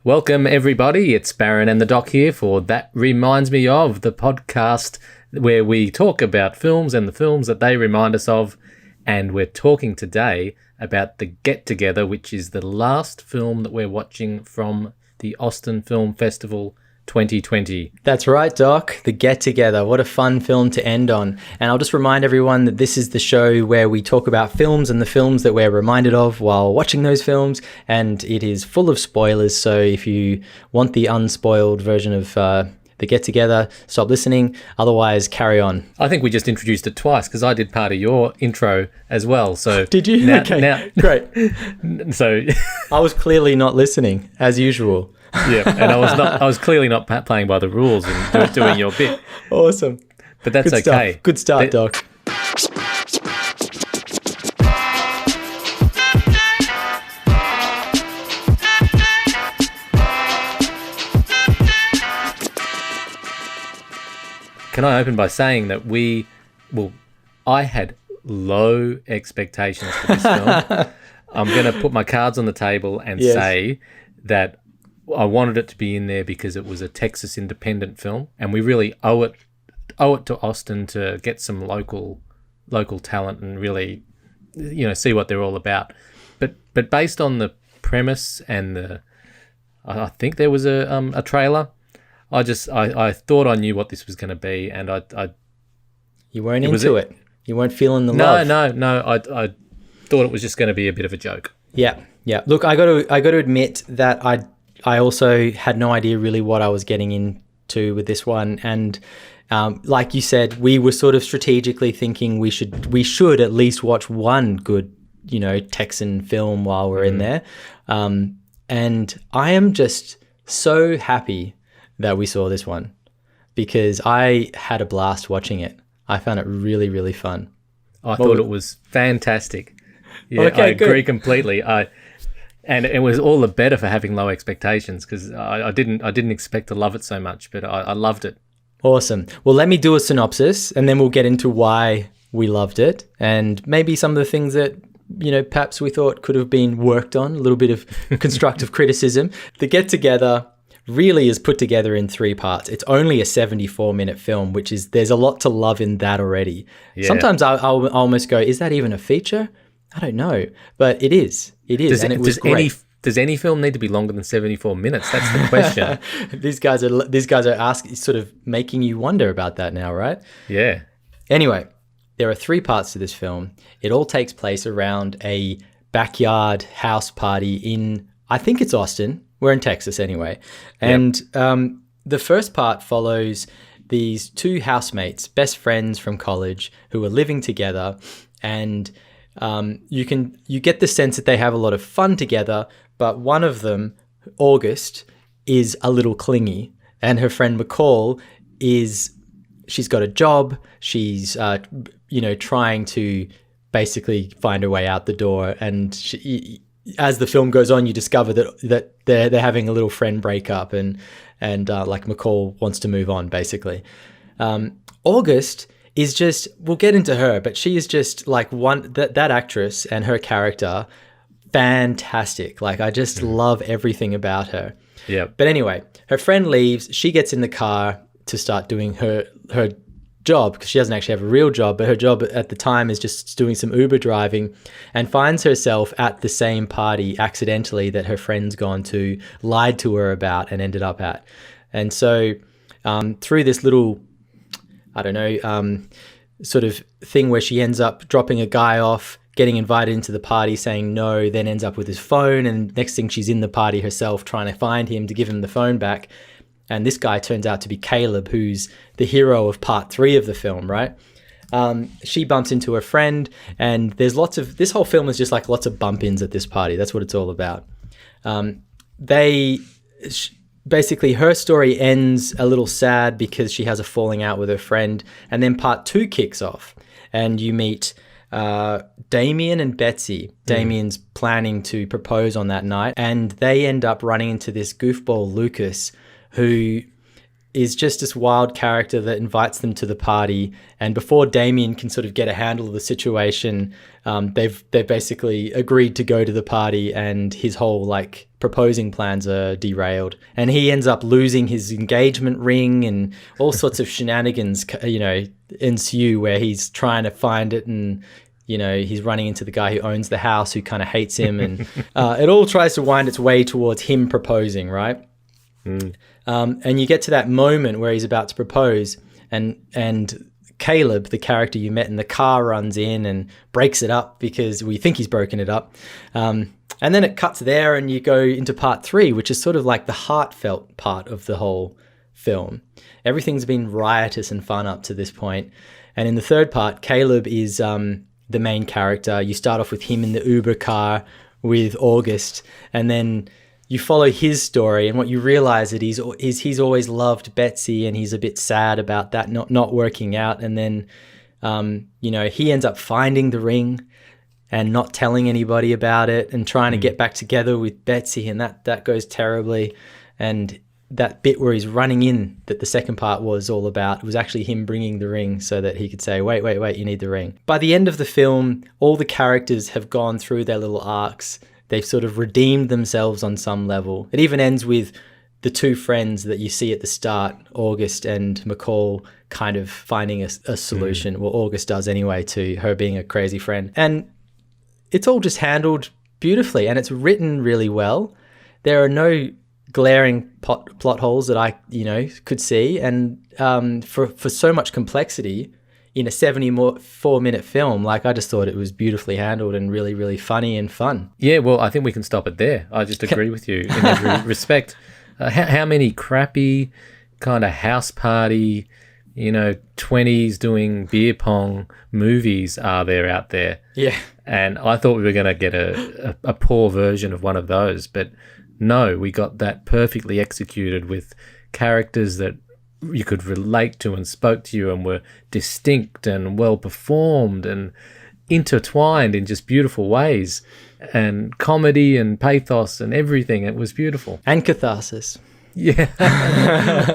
Welcome, everybody. It's Baron and the Doc here for That Reminds Me Of, the podcast where we talk about films and the films that they remind us of. And we're talking today about The Get Together, which is the last film that we're watching from the Austin Film Festival 2020. That's right, Doc. The Get Together. What a fun film to end on. And I'll just remind everyone that this is the show where we talk about films and the films that we're reminded of while watching those films. And it is full of spoilers. So if you want the unspoiled version of The Get Together, stop listening. Otherwise, carry on. I think we just introduced it twice because I did part of your intro as well. So did you? Okay, great. So I was clearly not listening, as usual. Yeah, and I was clearly not playing by the rules and doing your bit. Awesome. But that's Good okay. Stuff. Good start, Doc. Can I open by saying that I had low expectations for this film. I'm going to put my cards on the table and say that I wanted it to be in there because it was a Texas independent film, and we really owe it to Austin to get some local talent and really, see what they're all about. But based on the premise and I think there was a trailer. I thought I knew what this was going to be, and You weren't into it. You weren't feeling the love. No. I thought it was just going to be a bit of a joke. Yeah. Look, I got to admit that I also had no idea really what I was getting into with this one, and like you said, we were sort of strategically thinking we should at least watch one good, Texan film while we're in there, and I am just so happy that we saw this one because I had a blast watching it. I found it really, really fun. I thought it was fantastic. Yeah, okay, I agree good. completely. And it was all the better for having low expectations because I didn't expect to love it so much, but I loved it. Awesome. Well, let me do a synopsis and then we'll get into why we loved it and maybe some of the things that, perhaps we thought could have been worked on, a little bit of constructive criticism. The Get Together really is put together in 3 parts. It's only a 74-minute film, there's a lot to love in that already. Yeah. Sometimes I'll almost go, is that even a feature? I don't know, but it is. It is, and it was great. Does any film need to be longer than 74 minutes? That's the question. These guys are sort of making you wonder about that now, right? Yeah. Anyway, there are 3 parts to this film. It all takes place around a backyard house party in, I think it's Austin. We're in Texas anyway. And the first part follows these 2 housemates, best friends from college, who are living together, and you get the sense that they have a lot of fun together, but one of them, August, is a little clingy, and her friend McCall she's got a job, she's trying to basically find her way out the door, and as the film goes on, you discover that they're having a little friend breakup, and like McCall wants to move on, basically. August is just, we'll get into her, but she is just like that actress and her character, fantastic. Like, I just love everything about her. Yeah. But anyway, her friend leaves, she gets in the car to start doing her job, because she doesn't actually have a real job, but her job at the time is just doing some Uber driving, and finds herself at the same party accidentally that her friend's lied to her about and ended up at. And so through this little, sort of thing where she ends up dropping a guy off, getting invited into the party, saying no, then ends up with his phone, and next thing she's in the party herself trying to find him to give him the phone back. And this guy turns out to be Caleb, who's the hero of part 3 of the film, right? She bumps into her friend, and there's this whole film is just like lots of bump-ins at this party. That's what it's all about. Basically, her story ends a little sad because she has a falling out with her friend, and then part 2 kicks off, and you meet Damien and Betsy. Damien's planning to propose on that night, and they end up running into this goofball Lucas, who is just this wild character that invites them to the party. And before Damien can sort of get a handle of the situation, they've basically agreed to go to the party, and his whole like proposing plans are derailed. And he ends up losing his engagement ring, and all sorts of shenanigans, ensue where he's trying to find it, and he's running into the guy who owns the house who kind of hates him, and it all tries to wind its way towards him proposing, right? And you get to that moment where he's about to propose, and Caleb, the character you met in the car, runs in and breaks it up because we think he's broken it up. And then it cuts there, and you go into part 3, which is sort of like the heartfelt part of the whole film. Everything's been riotous and fun up to this point. And in the third part, Caleb is the main character. You start off with him in the Uber car with August, and then you follow his story, and what you realize is he's always loved Betsy, and he's a bit sad about that not working out. And then, he ends up finding the ring and not telling anybody about it, and trying to get back together with Betsy, and that goes terribly. And that bit where he's running in, that the second part was all about, was actually him bringing the ring so that he could say, wait, you need the ring. By the end of the film, all the characters have gone through their little arcs. They've sort of redeemed themselves on some level. It even ends with the two friends that you see at the start, August and McCall, kind of finding a solution. Well, August does anyway, to her being a crazy friend. And it's all just handled beautifully, and it's written really well. There are no glaring plot holes that I, could see. And for so much complexity in a 74-minute film, like, I just thought it was beautifully handled and really, really funny and fun. Yeah, well, I think we can stop it there. I just agree with you in every respect. How many crappy kind of house party, 20s doing beer pong movies are there out there? Yeah. And I thought we were going to get a poor version of one of those, but no, we got that perfectly executed with characters that you could relate to and spoke to you and were distinct and well performed and intertwined in just beautiful ways, and comedy and pathos and everything. It was beautiful. And catharsis. Yeah.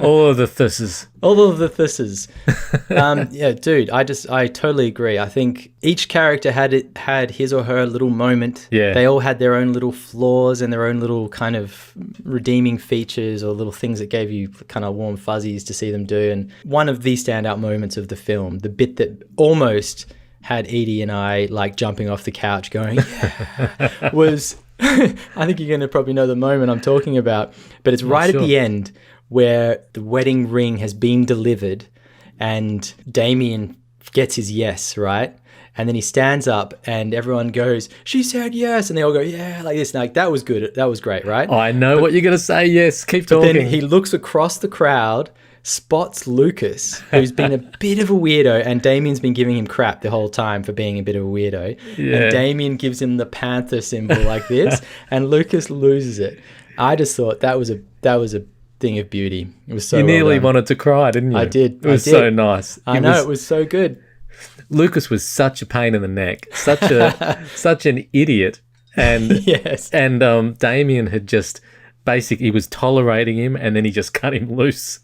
All of the thuses. Yeah, dude, I totally agree. I think each character had his or her little moment. Yeah. They all had their own little flaws and their own little kind of redeeming features, or little things that gave you kind of warm fuzzies to see them do. And one of the standout moments of the film, the bit that almost had Edie and I like jumping off the couch going, yeah, was... I think you're going to probably know the moment I'm talking about, but it's right at the end where the wedding ring has been delivered and Damien gets his yes, right? And then he stands up and everyone goes, she said yes. And they all go, yeah, like this. Like, that was good. That was great, right? Oh, I know what you're going to say. Yes, keep talking. Then he looks across the crowd, spots Lucas, who's been a bit of a weirdo, and Damien's been giving him crap the whole time for being a bit of a weirdo. Yeah. And Damien gives him the panther symbol like this, and Lucas loses it. I just thought that was a thing of beauty. It was so You nearly wanted to cry, didn't you? I did. It was so nice. I know, it was so good. Lucas was such a pain in the neck, such an idiot, and yes. And Damien had just basically, he was tolerating him, and then he just cut him loose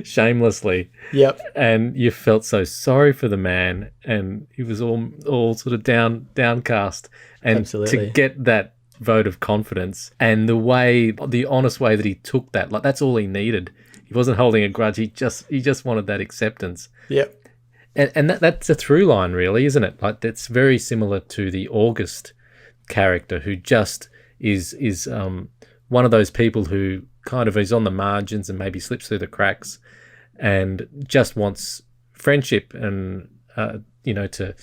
shamelessly. Yep. And you felt so sorry for the man, and he was all sort of downcast. And Absolutely. To get that vote of confidence and the honest way that he took that, like, that's all he needed. He wasn't holding a grudge. He just wanted that acceptance. Yep. And that's a through line, really, isn't it? Like, that's very similar to the August character, who just is one of those people who kind of is on the margins and maybe slips through the cracks, and just wants friendship and to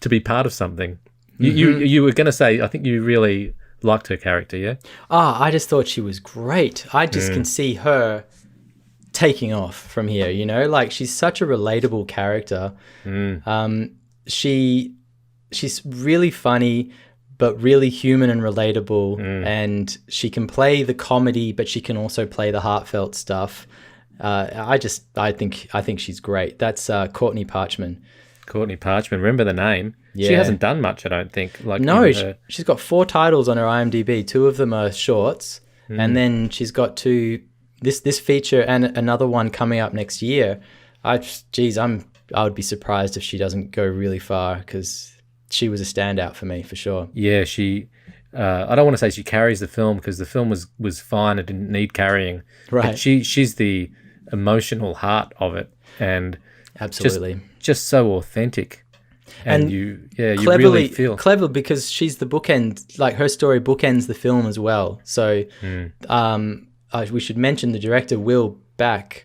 be part of something. You were going to say, I think you really liked her character, yeah? I just thought she was great. I just can see her taking off from here, like, she's such a relatable character. She's really funny, but really human and relatable, and she can play the comedy, but she can also play the heartfelt stuff. I think she's great. That's Courtney Parchman. Courtney Parchman, remember the name? Yeah. She hasn't done much, I don't think. Like, no, she's got 4 titles on her IMDb. 2 of them are shorts, and then she's got 2 this feature and another one coming up next year, I would be surprised if she doesn't go really far, because she was a standout for me for sure. Yeah, she. I don't want to say she carries the film, because the film was fine. It didn't need carrying. Right. But she's the emotional heart of it, and absolutely just so authentic. And you cleverly, really feel clever, because she's the bookend. Like, her story bookends the film as well. So, we should mention the director, Will Bakke.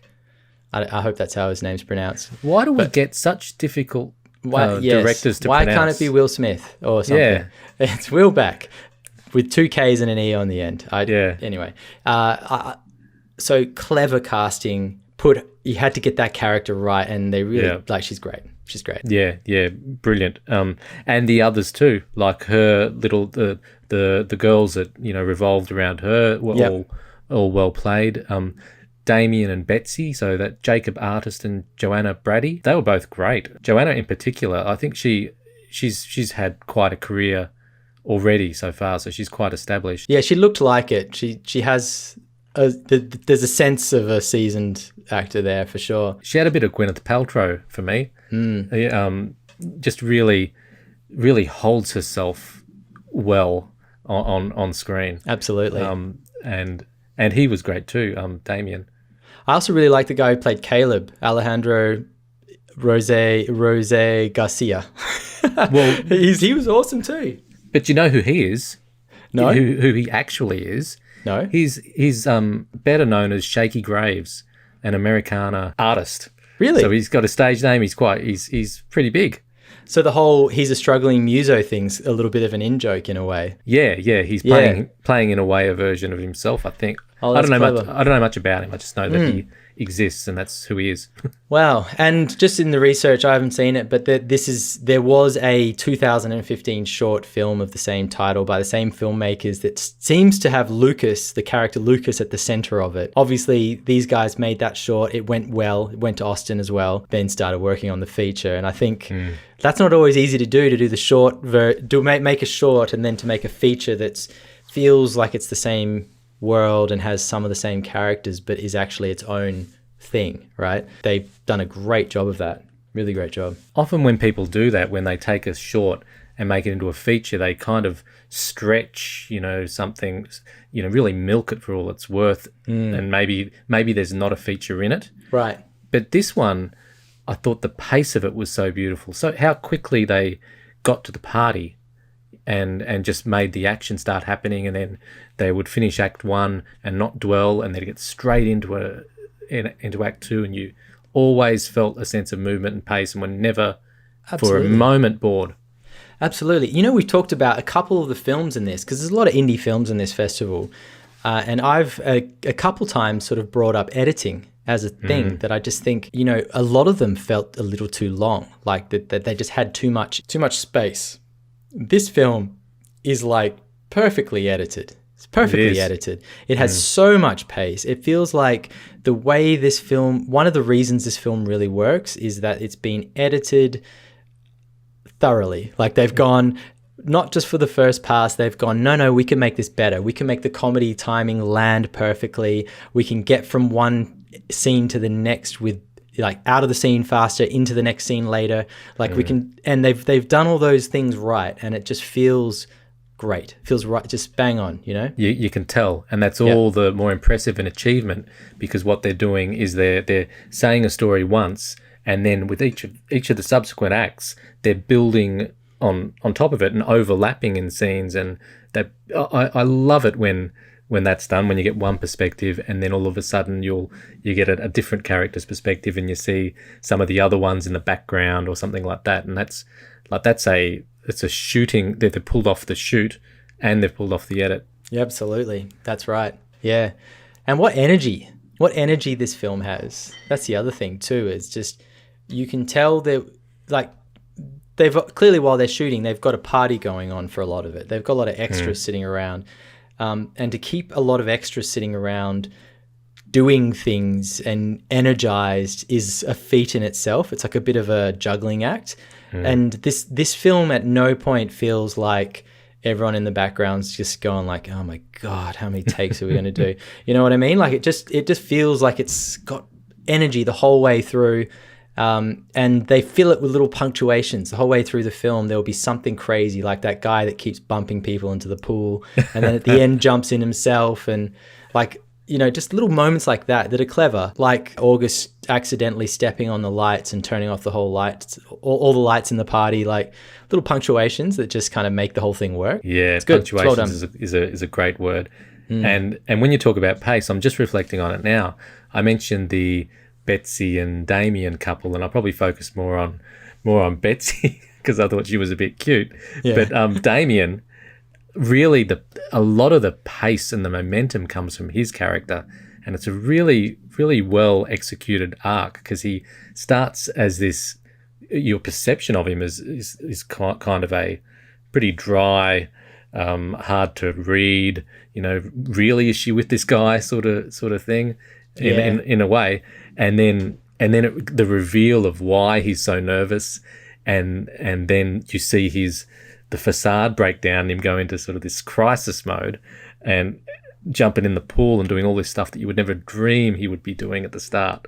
I hope that's how his name's pronounced. Why do we get such difficult directors to pronounce? Why can't it be Will Smith or something? Yeah. It's Will Bakke with 2 Ks and an E on the end. Anyway, so clever casting. You had to get that character right, and they really she's great. She's great. Yeah, brilliant. And the others too, like her little the girls that revolved around her were all well played. Damien and Betsy, so that Jacob Artist and Johanna Braddy, they were both great. Johanna in particular, I think she's had quite a career already so far, so she's quite established. Yeah, she looked like it. She has there's a sense of a seasoned actor there for sure. She had a bit of Gwyneth Paltrow for me. Just really, really holds herself well on screen. Absolutely. And he was great too, Damien. I also really like the guy who played Caleb, Alejandro Rose-Garcia. Well, he was awesome too. But you know who he is? No. Who he actually is? No. He's better known as Shaky Graves, an Americana artist. Really? So he's got a stage name. He's pretty big. So the whole he's a struggling muso thing's a little bit of an in-joke in a way. Yeah. He's playing in a way a version of himself, I think. Oh, I don't know clever. much. I don't know much about him. I just know that he exists, and that's who he is. Wow. And just in the research, I haven't seen it, but there was a 2015 short film of the same title by the same filmmakers that seems to have Lucas, the character Lucas, at the center of it. Obviously, these guys made that short. It went well. It went to Austin as well. Then started working on the feature, and I think that's not always easy to do the short, make a short and then to make a feature that feels like it's the same world and has some of the same characters, but is actually its own thing, right? They've done a great job of that. Really great job. Often when people do that, when they take a short and make it into a feature, they kind of stretch, something, really milk it for all it's worth. And maybe there's not a feature in it. Right. But this one, I thought the pace of it was so beautiful. So how quickly they got to the party and just made the action start happening, and then they would finish Act 1 and not dwell, and they'd get straight into Act 2, and you always felt a sense of movement and pace and were never for a moment bored. Absolutely. We've talked about a couple of the films in this, because there's a lot of indie films in this festival, and I've a couple times sort of brought up editing as a thing that I just think, a lot of them felt a little too long, like that they just had too much space. This film is like perfectly edited. It's perfectly edited. It has so much pace. It feels like the way this film, one of the reasons this film really works is that it's been edited thoroughly. Like, they've gone, not just for the first pass, they've gone, no, we can make this better. We can make the comedy timing land perfectly. We can get from one scene to the next with, like, out of the scene faster, into the next scene later. Like, we can, and they've done all those things right, and it just feels great. It feels right, just bang on, You can tell, and that's all the more impressive an achievement, because what they're doing is they're saying a story once, and then with each of the subsequent acts, they're building on top of it and overlapping in scenes, and that I love it when that's done, when you get one perspective and then all of a sudden you get a different character's perspective, and you see some of the other ones in the background or something like that. And it's a shooting. They've pulled off the shoot and they've pulled off the edit. Yeah, absolutely. That's right. Yeah. And what energy this film has. That's the other thing too. It's just, you can tell that, like, they've clearly, while they're shooting, they've got a party going on for a lot of it. They've got a lot of extras sitting around. And to keep a lot of extras sitting around doing things and energized is a feat in itself. It's like a bit of a juggling act. And this film at no point feels like everyone in the background's just going like, oh my God, how many takes are we going to do? You know what I mean? Like it just feels like it's got energy the whole way through. And they fill it with little punctuations the whole way through the film. There'll be something crazy, like that guy that keeps bumping people into the pool, and then at the end jumps in himself, and like, you know, just little moments like that are clever, like August accidentally stepping on the lights and turning off the whole lights, all the lights in the party, like little punctuations that just kind of make the whole thing work. Yeah, it's good. punctuations is a great word. And when you talk about pace, I'm just reflecting on it now. I mentioned the Betsy and Damien couple, and I'll probably focus more on Betsy because I thought she was a bit cute. Yeah. But Damien, really, a lot of the pace and the momentum comes from his character, and it's a really, really well executed arc because he starts as this. Your perception of him is kind of a pretty dry, hard to read. You know, really, is she with this guy? Sort of thing, in a way. And then the reveal of why he's so nervous, and then you see the facade break down, him go into sort of this crisis mode, and jumping in the pool and doing all this stuff that you would never dream he would be doing at the start.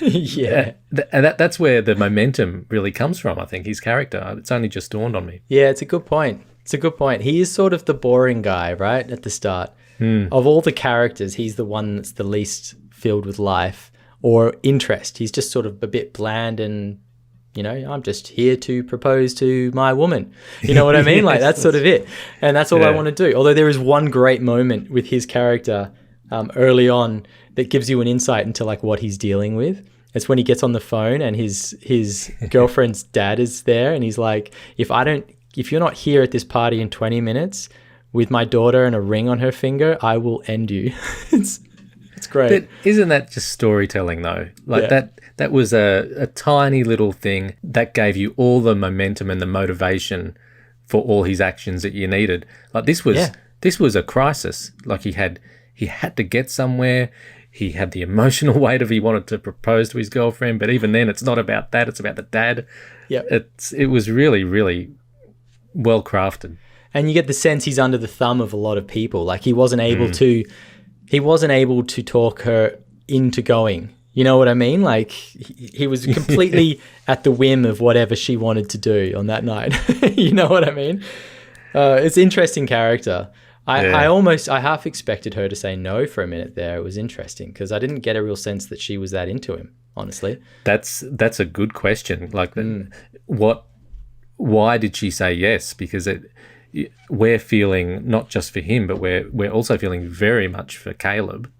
Yeah, and that's where the momentum really comes from. I think his character. It's only just dawned on me. Yeah, it's a good point. He is sort of the boring guy, right, at the start. Of all the characters, he's the one that's the least filled with life or interest. He's just sort of a bit bland and, you know, I'm just here to propose to my woman. You know what I mean? Yes, like that's sort of it. And that's all I want to do. Although there is one great moment with his character early on that gives you an insight into like what he's dealing with. It's when he gets on the phone and his girlfriend's dad is there, and he's like, if you're not here at this party in 20 minutes with my daughter and a ring on her finger, I will end you. It's great. But isn't that just storytelling though? Like that was a tiny little thing that gave you all the momentum and the motivation for all his actions that you needed. Like this was a crisis. Like he had to get somewhere. He had the emotional weight of he wanted to propose to his girlfriend, but even then it's not about that, it's about the dad. Yeah. It was really, really well crafted. And you get the sense he's under the thumb of a lot of people. Like he wasn't able to talk her into going. You know what I mean? Like he was completely at the whim of whatever she wanted to do on that night. You know what I mean? It's an interesting character. I half expected her to say no for a minute there. It was interesting because I didn't get a real sense that she was that into him, honestly. That's a good question. Like why did she say yes? Because we're feeling not just for him, but we're also feeling very much for Caleb.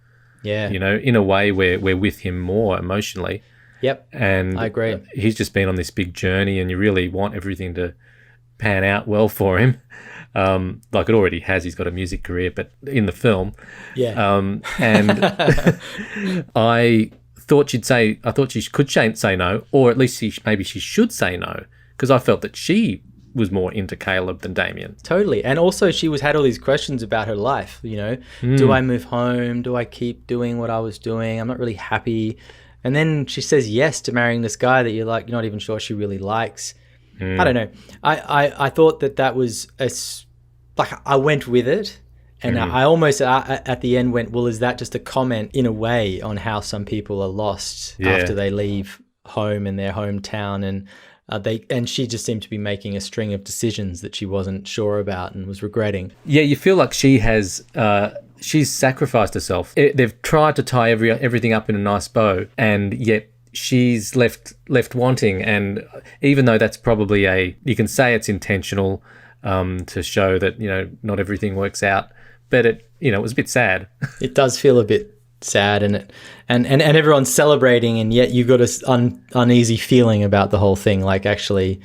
Yeah. You know, in a way we're with him more emotionally. Yep. And I agree. He's just been on this big journey and you really want everything to pan out well for him. Like it already has. He's got a music career, but in the film. Yeah. And I thought she could say no, or at least maybe she should say no, because I felt that she was more into Caleb than Damien. Totally. And also she had all these questions about her life, you know. Do I move home? Do I keep doing what I was doing? I'm not really happy. And then she says yes to marrying this guy that you're not even sure she really likes. I don't know. I thought that was I went with it, and I almost at the end went, well, is that just a comment in a way on how some people are lost after they leave home in their hometown, and she just seemed to be making a string of decisions that she wasn't sure about and was regretting. Yeah, you feel like she's sacrificed herself. They've tried to tie everything up in a nice bow, and yet she's left wanting. And even though that's probably you can say it's intentional to show that, you know, not everything works out, but it was a bit sad. It does feel a bit sad, and everyone's celebrating, and yet you've got this uneasy feeling about the whole thing. Like, actually,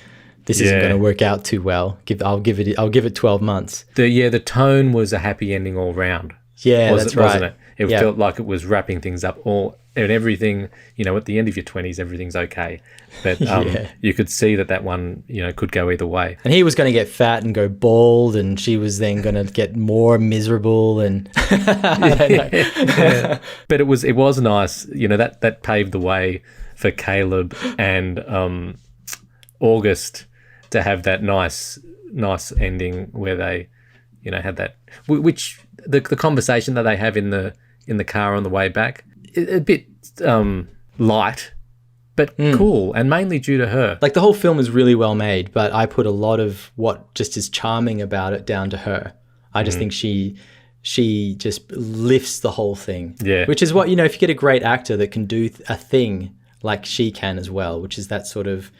this isn't going to work out too well. I'll give it 12 months. The tone was a happy ending all round. Yeah, that's right. Wasn't it? It felt like it was wrapping things up and everything, you know, at the end of your 20s, everything's okay. But you could see that one, you know, could go either way. And he was going to get fat and go bald, and she was then going to get more miserable. And yeah. But it was nice, you know, that paved the way for Caleb and August to have that nice ending where they had that, which the conversation that they have in the car on the way back, a bit light, but cool, and mainly due to her. Like the whole film is really well made, but I put a lot of what just is charming about it down to her. I just think she just lifts the whole thing. Yeah. Which is what, if you get a great actor that can do a thing like she can as well, which is that sort of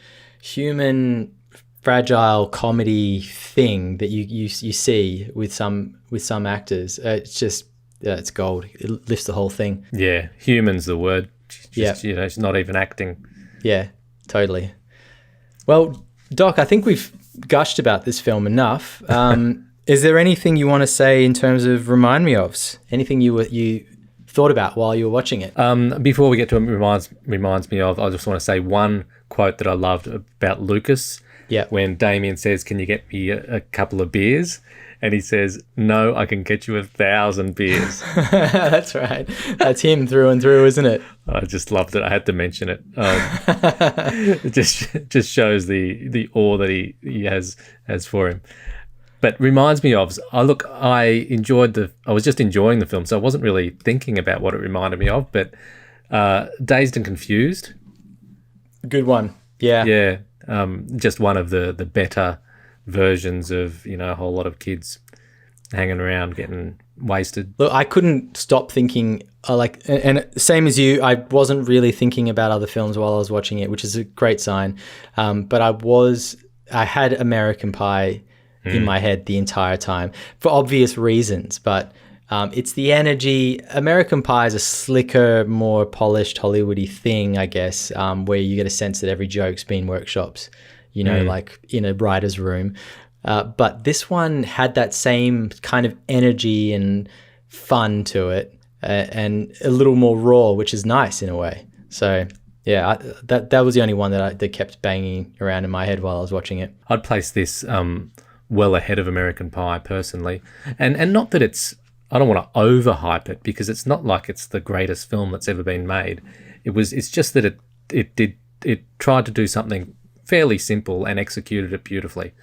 human, fragile comedy thing that you see with some actors. It's just, it's gold. It lifts the whole thing. Yeah. Human's the word. She's not even acting. Yeah, totally. Well, Doc, I think we've gushed about this film enough. Is there anything you want to say in terms of remind me ofs? Anything you thought about while you were watching it? Before we get to reminds me of, I just want to say one quote that I loved about Lucas. Yeah. When Damien says, "Can you get me a couple of beers?" And he says, "No, I can get you 1,000 beers." That's right. That's him through and through, isn't it? I just loved it. I had to mention it. It just shows the awe that he has for him. But reminds me of, I was just enjoying the film, so I wasn't really thinking about what it reminded me of, but Dazed and Confused. Good one. Yeah. Yeah. Just one of the better versions of, a whole lot of kids hanging around getting wasted. Look, I couldn't stop thinking, and same as you, I wasn't really thinking about other films while I was watching it, which is a great sign. But I had American Pie in my head the entire time for obvious reasons, but it's the energy. American Pie is a slicker, more polished Hollywoody thing, I guess, where you get a sense that every joke's been workshops, like in a writer's room. But this one had that same kind of energy and fun to it, and a little more raw, which is nice in a way. So yeah, that was the only one that kept banging around in my head while I was watching it. I'd place this well ahead of American Pie personally, and not that I don't want to overhype it, because it's not like it's the greatest film that's ever been made. It's just that it tried to do something fairly simple and executed it beautifully.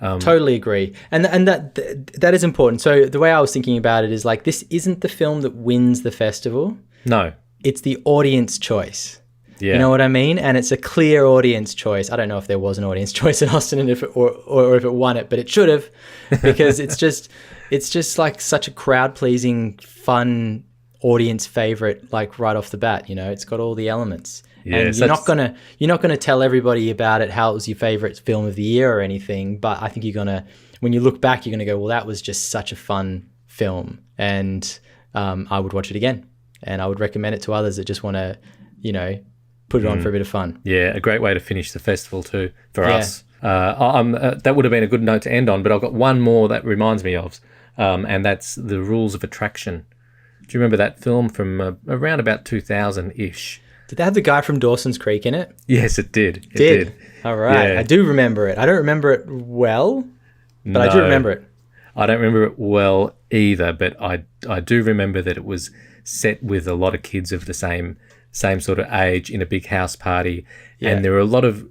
Totally agree, and that is important. So the way I was thinking about it is like, this isn't the film that wins the festival. No, it's the audience choice. Yeah. You know what I mean? And it's a clear audience choice. I don't know if there was an audience choice in Austin and if it won it, but it should have, because it's just like such a crowd-pleasing, fun audience favorite, like right off the bat. It's got all the elements. Yeah, and you're not gonna tell everybody about it, how it was your favorite film of the year or anything. But I think when you look back, you're gonna go, well, that was just such a fun film, and I would watch it again, and I would recommend it to others that just want to, put it on for a bit of fun. Yeah, a great way to finish the festival too for us. That would have been a good note to end on, but I've got one more that reminds me of, and that's The Rules of Attraction. Do you remember that film from around about 2000-ish? Did they have the guy from Dawson's Creek in it? Yes, it did. It did. All right. Yeah. I do remember it. I don't remember it well, but I do remember it. I don't remember it well either, but I do remember that it was set with a lot of kids of the same sort of age in a big house party. Yeah. And there were a lot of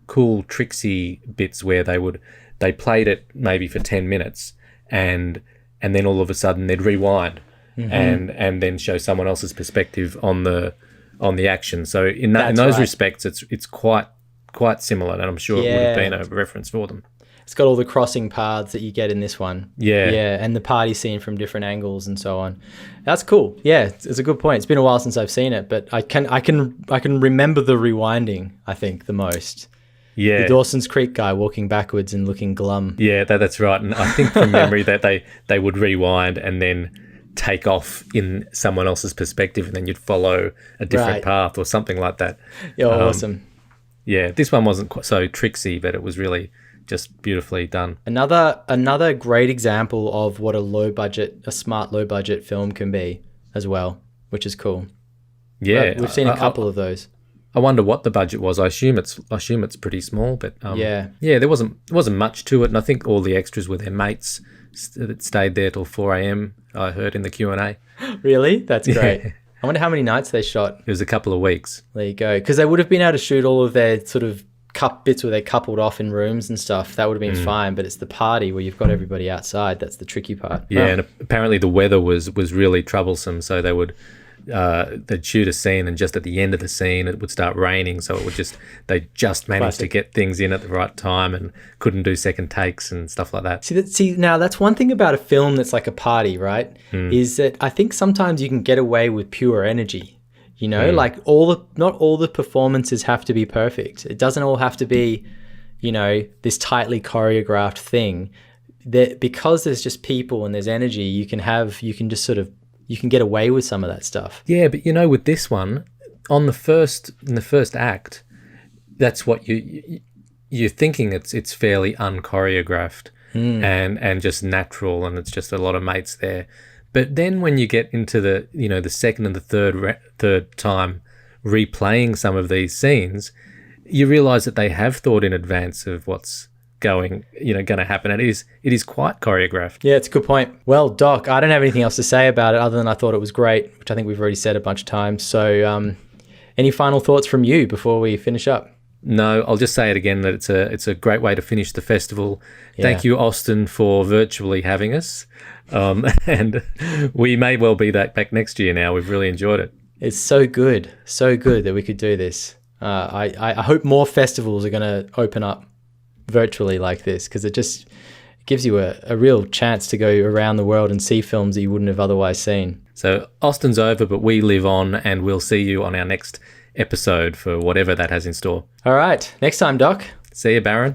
cool tricksy bits where they played it maybe for 10 minutes and then all of a sudden they'd rewind and then show someone else's perspective on the action. So in those respects, it's quite similar, and I'm sure it would have been a reference for them. It's got all the crossing paths that you get in this one. Yeah. Yeah, and the party scene from different angles and so on. That's cool. Yeah, it's a good point. It's been a while since I've seen it, but I can remember the rewinding, I think, the most. Yeah. The Dawson's Creek guy walking backwards and looking glum. Yeah, that's right. And I think from memory that they would rewind and then take off in someone else's perspective, and then you'd follow a different path or something like that. Yeah, awesome. Yeah, this one wasn't quite so tricksy, but it was really just beautifully done. Another great example of what a smart low budget film can be as well, which is cool. Yeah, we've seen a couple of those. I wonder what the budget was. I assume it's pretty small, but there wasn't much to it, and I think all the extras were their mates that stayed there till 4 a.m. I heard in the Q&A. Really? That's great. Yeah. I wonder how many nights they shot. It was a couple of weeks. There you go. Because they would have been able to shoot all of their sort of bits where they coupled off in rooms and stuff, that would have been fine. But it's the party where you've got everybody outside. That's the tricky part. Yeah, and apparently the weather was really troublesome. So they'd shoot a scene, and just at the end of the scene, it would start raining. So they just managed to get things in at the right time and couldn't do second takes and stuff like that. See, now that's one thing about a film that's like a party, right? Is that I think sometimes you can get away with pure energy. You know, like not all the performances have to be perfect. It doesn't all have to be, you know, this tightly choreographed thing. That because there's just people and there's energy, you can get away with some of that stuff. Yeah, but you know, with this one, in the first act, that's what you're thinking. It's fairly unchoreographed and just natural, and it's just a lot of mates there. But then when you get into the second and the third time replaying some of these scenes, you realise that they have thought in advance of what's going to happen. It is quite choreographed. Yeah, it's a good point. Well, Doc, I don't have anything else to say about it other than I thought it was great, which I think we've already said a bunch of times. So, any final thoughts from you before we finish up? No, I'll just say it again that it's a great way to finish the festival. Yeah. Thank you, Austin, for virtually having us. And we may well be back next year now. We've really enjoyed it. It's so good that we could do this. I hope more festivals are going to open up virtually like this, because it just gives you a real chance to go around the world and see films that you wouldn't have otherwise seen. So Austin's over, but we live on, and we'll see you on our next episode for whatever that has in store. All right. Next time, Doc. See you, Baron.